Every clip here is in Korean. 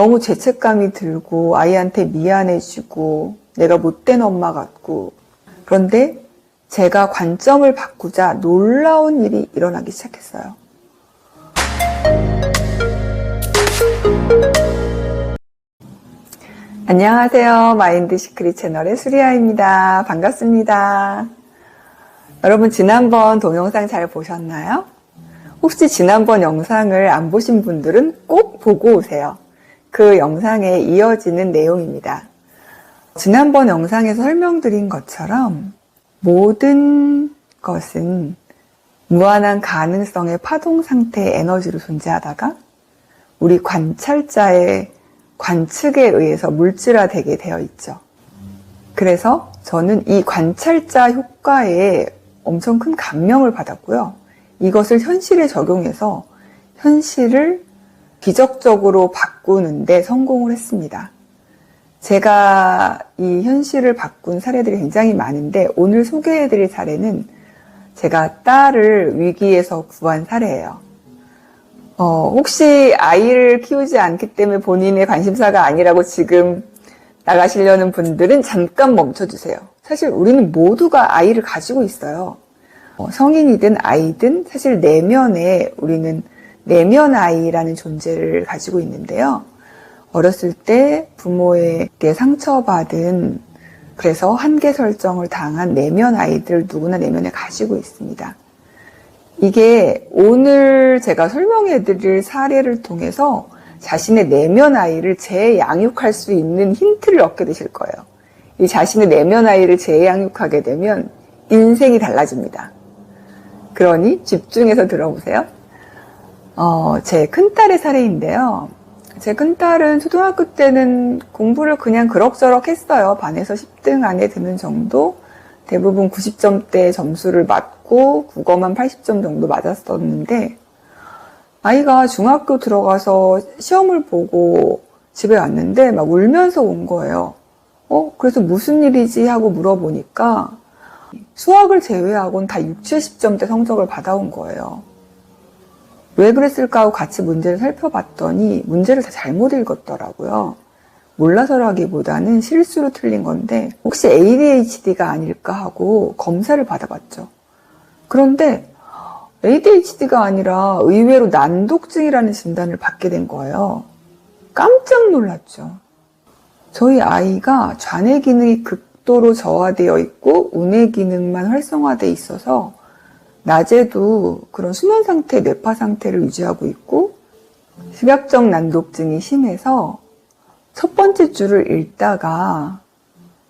너무 죄책감이 들고 아이한테 미안해지고 내가 못된 엄마 같고, 그런데 제가 관점을 바꾸자 놀라운 일이 일어나기 시작했어요. 안녕하세요. 마인드 시크릿 채널의 수리아입니다. 반갑습니다. 여러분, 지난번 동영상 잘 보셨나요? 혹시 지난번 영상을 안 보신 분들은 꼭 보고 오세요. 그 영상에 이어지는 내용입니다. 지난번 영상에서 설명드린 것처럼 모든 것은 무한한 가능성의 파동 상태의 에너지로 존재하다가 우리 관찰자의 관측에 의해서 물질화되게 되어 있죠. 그래서 저는 이 관찰자 효과에 엄청 큰 감명을 받았고요. 이것을 현실에 적용해서 현실을 기적적으로 바꾸는데 성공을 했습니다. 제가 이 현실을 바꾼 사례들이 굉장히 많은데 오늘 소개해드릴 사례는 제가 딸을 위기에서 구한 사례예요. 혹시 아이를 키우지 않기 때문에 본인의 관심사가 아니라고 지금 나가시려는 분들은 잠깐 멈춰주세요. 사실 우리는 모두가 아이를 가지고 있어요. 성인이든 아이든 사실 내면에 우리는 내면 아이라는 존재를 가지고 있는데요. 어렸을 때 부모에게 상처받은, 그래서 한계 설정을 당한 내면 아이들 누구나 내면에 가지고 있습니다. 이게 오늘 제가 설명해 드릴 사례를 통해서 자신의 내면 아이를 재양육할 수 있는 힌트를 얻게 되실 거예요. 이 자신의 내면 아이를 재양육하게 되면 인생이 달라집니다. 그러니 집중해서 들어보세요. 제 큰딸의 사례인데요. 제 큰딸은 초등학교 때는 공부를 그냥 그럭저럭 했어요. 반에서 10등 안에 드는 정도, 대부분 90점대 점수를 맞고 국어만 80점 정도 맞았었는데, 아이가 중학교 들어가서 시험을 보고 집에 왔는데 막 울면서 온 거예요. 그래서 무슨 일이지 하고 물어보니까 수학을 제외하고는 다 60, 70점대 성적을 받아온 거예요. 왜 그랬을까 하고 같이 문제를 살펴봤더니 문제를 다 잘못 읽었더라고요. 몰라서라기보다는 실수로 틀린 건데 혹시 ADHD가 아닐까 하고 검사를 받아봤죠. 그런데 ADHD가 아니라 의외로 난독증이라는 진단을 받게 된 거예요. 깜짝 놀랐죠. 저희 아이가 좌뇌 기능이 극도로 저하되어 있고 우뇌 기능만 활성화되어 있어서 낮에도 그런 수면 상태, 뇌파 상태를 유지하고 있고 식약적 난독증이 심해서 첫 번째 줄을 읽다가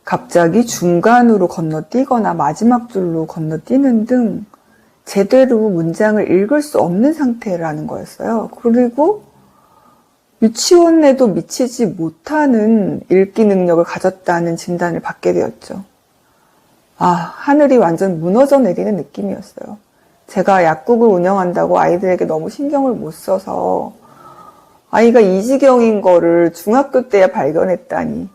갑자기 중간으로 건너뛰거나 마지막 줄로 건너뛰는 등 제대로 문장을 읽을 수 없는 상태라는 거였어요. 그리고 유치원에도 미치지 못하는 읽기 능력을 가졌다는 진단을 받게 되었죠. 하늘이 완전 무너져 내리는 느낌이었어요. 제가 약국을 운영한다고 아이들에게 너무 신경을 못 써서 아이가 이 지경인 거를 중학교 때야 발견했다니.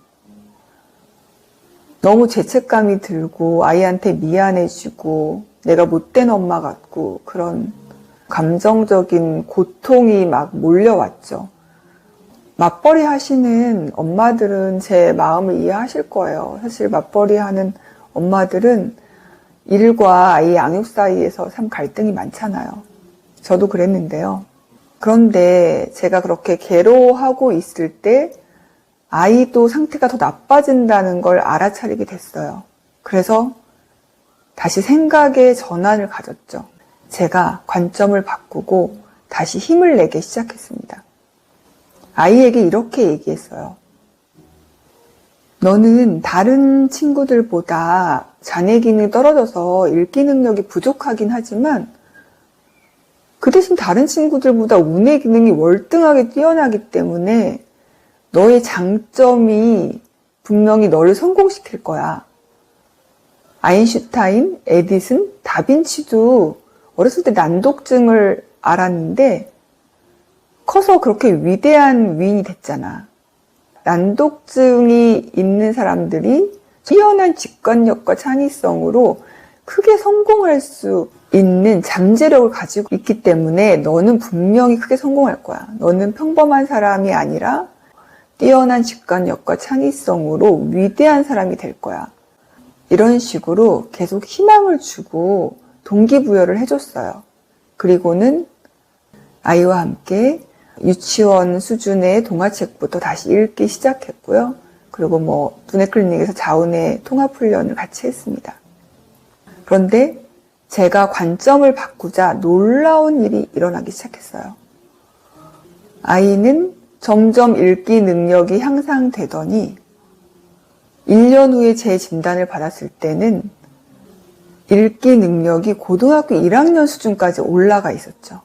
너무 죄책감이 들고 아이한테 미안해지고 내가 못된 엄마 같고 그런 감정적인 고통이 막 몰려왔죠. 맞벌이 하시는 엄마들은 제 마음을 이해하실 거예요. 사실 맞벌이 하는 엄마들은 일과 아이 양육 사이에서 참 갈등이 많잖아요. 저도 그랬는데요. 그런데 제가 그렇게 괴로워하고 있을 때 아이도 상태가 더 나빠진다는 걸 알아차리게 됐어요. 그래서 다시 생각의 전환을 가졌죠. 제가 관점을 바꾸고 다시 힘을 내기 시작했습니다. 아이에게 이렇게 얘기했어요. 너는 다른 친구들보다 자뇌 기능이 떨어져서 읽기 능력이 부족하긴 하지만 그 대신 다른 친구들보다 우뇌 기능이 월등하게 뛰어나기 때문에 너의 장점이 분명히 너를 성공시킬 거야. 아인슈타인, 에디슨, 다빈치도 어렸을 때 난독증을 알았는데 커서 그렇게 위대한 위인이 됐잖아. 난독증이 있는 사람들이 뛰어난 직관력과 창의성으로 크게 성공할 수 있는 잠재력을 가지고 있기 때문에 너는 분명히 크게 성공할 거야. 너는 평범한 사람이 아니라 뛰어난 직관력과 창의성으로 위대한 사람이 될 거야. 이런 식으로 계속 희망을 주고 동기부여를 해줬어요. 그리고는 아이와 함께 유치원 수준의 동화책부터 다시 읽기 시작했고요. 그리고 두뇌클리닉에서 자운의 통합훈련을 같이 했습니다. 그런데 제가 관점을 바꾸자 놀라운 일이 일어나기 시작했어요. 아이는 점점 읽기 능력이 향상되더니 1년 후에 제 진단을 받았을 때는 읽기 능력이 고등학교 1학년 수준까지 올라가 있었죠.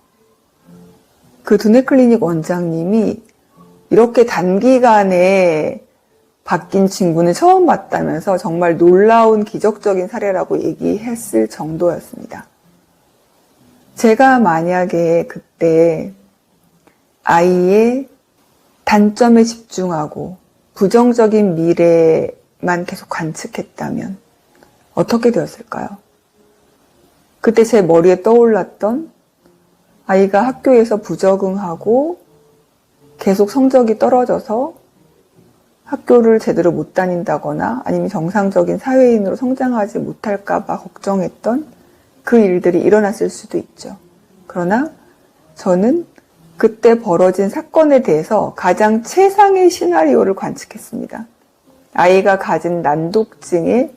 그 두뇌클리닉 원장님이 이렇게 단기간에 바뀐 친구는 처음 봤다면서 정말 놀라운 기적적인 사례라고 얘기했을 정도였습니다. 제가 만약에 그때 아이의 단점에 집중하고 부정적인 미래만 계속 관측했다면 어떻게 되었을까요? 그때 제 머리에 떠올랐던 아이가 학교에서 부적응하고 계속 성적이 떨어져서 학교를 제대로 못 다닌다거나 아니면 정상적인 사회인으로 성장하지 못할까봐 걱정했던 그 일들이 일어났을 수도 있죠. 그러나 저는 그때 벌어진 사건에 대해서 가장 최상의 시나리오를 관측했습니다. 아이가 가진 난독증의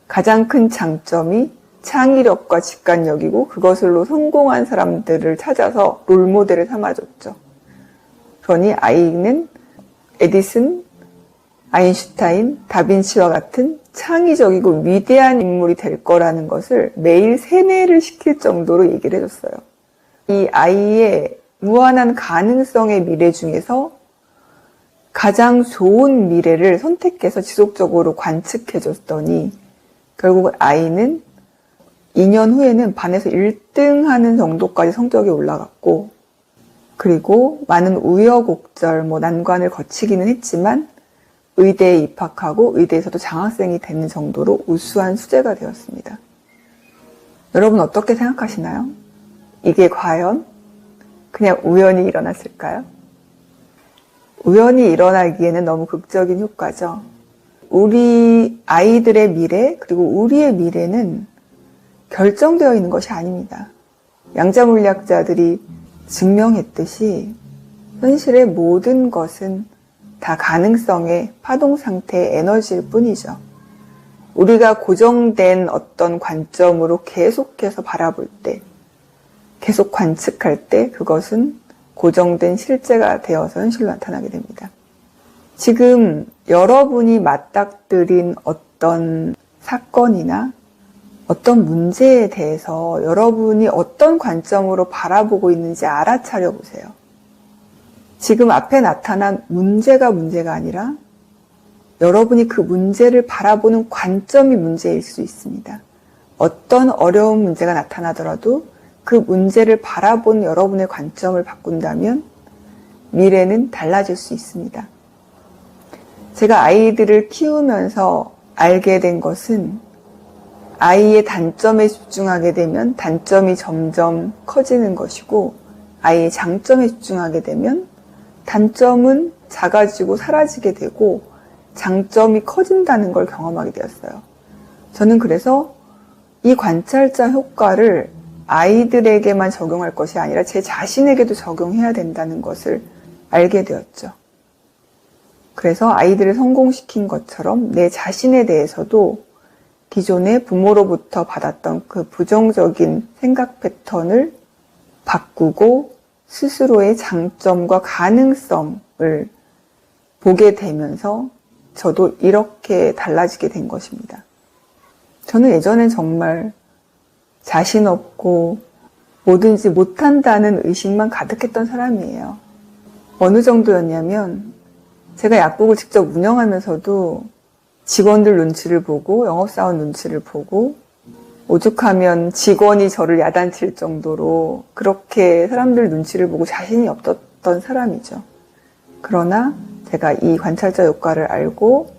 가장 큰 장점이 창의력과 직관력이고 그것으로 성공한 사람들을 찾아서 롤모델을 삼아줬죠. 그러니 아이는 에디슨, 아인슈타인, 다빈치와 같은 창의적이고 위대한 인물이 될 거라는 것을 매일 세뇌를 시킬 정도로 얘기를 해줬어요. 이 아이의 무한한 가능성의 미래 중에서 가장 좋은 미래를 선택해서 지속적으로 관측해줬더니 결국 아이는 2년 후에는 반에서 1등 하는 정도까지 성적이 올라갔고 그리고 많은 우여곡절, 난관을 거치기는 했지만 의대에 입학하고 의대에서도 장학생이 되는 정도로 우수한 수재가 되었습니다. 여러분 어떻게 생각하시나요? 이게 과연 그냥 우연히 일어났을까요? 우연히 일어나기에는 너무 극적인 효과죠. 우리 아이들의 미래 그리고 우리의 미래는 결정되어 있는 것이 아닙니다. 양자물리학자들이 증명했듯이 현실의 모든 것은 다 가능성의 파동 상태의 에너지일 뿐이죠. 우리가 고정된 어떤 관점으로 계속해서 바라볼 때, 계속 관측할 때 그것은 고정된 실제가 되어서 현실로 나타나게 됩니다. 지금 여러분이 맞닥뜨린 어떤 사건이나 어떤 문제에 대해서 여러분이 어떤 관점으로 바라보고 있는지 알아차려 보세요. 지금 앞에 나타난 문제가 아니라 여러분이 그 문제를 바라보는 관점이 문제일 수 있습니다. 어떤 어려운 문제가 나타나더라도 그 문제를 바라본 여러분의 관점을 바꾼다면 미래는 달라질 수 있습니다. 제가 아이들을 키우면서 알게 된 것은 아이의 단점에 집중하게 되면 단점이 점점 커지는 것이고 아이의 장점에 집중하게 되면 단점은 작아지고 사라지게 되고 장점이 커진다는 걸 경험하게 되었어요. 저는 그래서 이 관찰자 효과를 아이들에게만 적용할 것이 아니라 제 자신에게도 적용해야 된다는 것을 알게 되었죠. 그래서 아이들을 성공시킨 것처럼 내 자신에 대해서도 기존의 부모로부터 받았던 그 부정적인 생각 패턴을 바꾸고 스스로의 장점과 가능성을 보게 되면서 저도 이렇게 달라지게 된 것입니다. 저는 예전엔 정말 자신 없고 뭐든지 못한다는 의식만 가득했던 사람이에요. 어느 정도였냐면 제가 약국을 직접 운영하면서도 직원들 눈치를 보고 영업사원 눈치를 보고 오죽하면 직원이 저를 야단칠 정도로 그렇게 사람들 눈치를 보고 자신이 없었던 사람이죠. 그러나 제가 이 관찰자 효과를 알고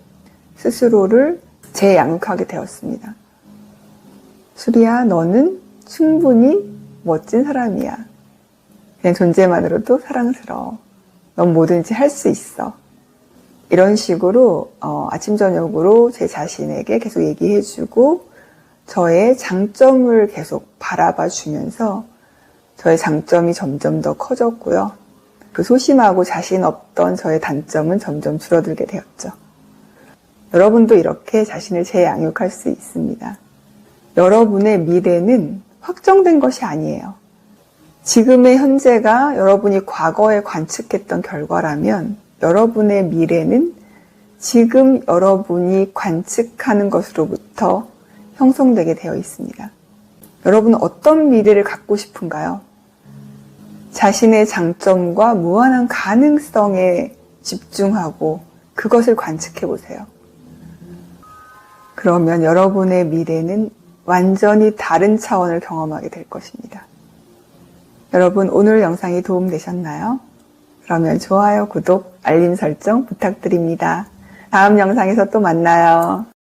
스스로를 재양육하게 되었습니다. 수리야, 너는 충분히 멋진 사람이야. 그냥 존재만으로도 사랑스러워. 넌 뭐든지 할 수 있어. 이런 식으로 아침 저녁으로 제 자신에게 계속 얘기해주고 저의 장점을 계속 바라봐 주면서 저의 장점이 점점 더 커졌고요. 그 소심하고 자신 없던 저의 단점은 점점 줄어들게 되었죠. 여러분도 이렇게 자신을 재양육할 수 있습니다. 여러분의 미래는 확정된 것이 아니에요. 지금의 현재가 여러분이 과거에 관측했던 결과라면 여러분의 미래는 지금 여러분이 관측하는 것으로부터 형성되게 되어 있습니다. 여러분은 어떤 미래를 갖고 싶은가요? 자신의 장점과 무한한 가능성에 집중하고 그것을 관측해 보세요. 그러면 여러분의 미래는 완전히 다른 차원을 경험하게 될 것입니다. 여러분, 오늘 영상이 도움되셨나요? 그러면 좋아요, 구독, 알림 설정 부탁드립니다. 다음 영상에서 또 만나요.